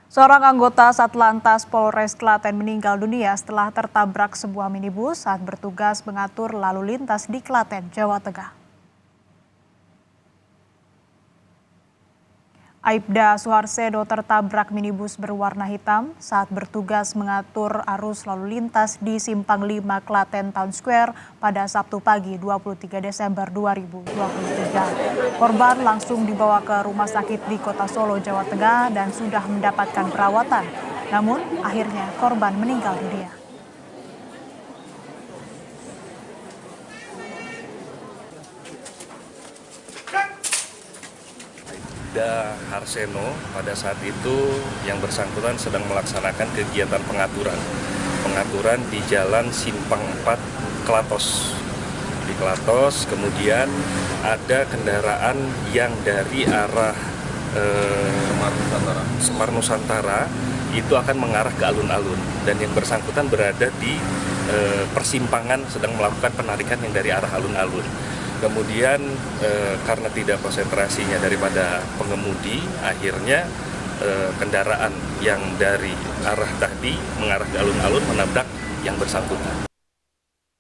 Seorang anggota Satlantas Polres Klaten meninggal dunia setelah tertabrak sebuah minibus saat bertugas mengatur lalu lintas di Klaten, Jawa Tengah. Aibda Suharsedo tertabrak minibus berwarna hitam saat bertugas mengatur arus lalu lintas di Simpang 5 Klaten Town Square pada Sabtu pagi 23 Desember 2023. Korban langsung dibawa ke rumah sakit di Kota Solo, Jawa Tengah dan sudah mendapatkan perawatan. Namun akhirnya korban meninggal dunia. Aibda Harseno pada saat itu yang bersangkutan sedang melaksanakan kegiatan pengaturan di Jalan Simpang 4 Klatos. Di Klatos kemudian ada kendaraan yang dari arah Semar Nusantara itu akan mengarah ke alun-alun dan yang bersangkutan berada di persimpangan sedang melakukan penarikan yang dari arah alun-alun. Kemudian karena tidak konsentrasinya daripada pengemudi, akhirnya kendaraan yang dari arah tadi mengarah ke alun-alun menabrak yang bersangkutan.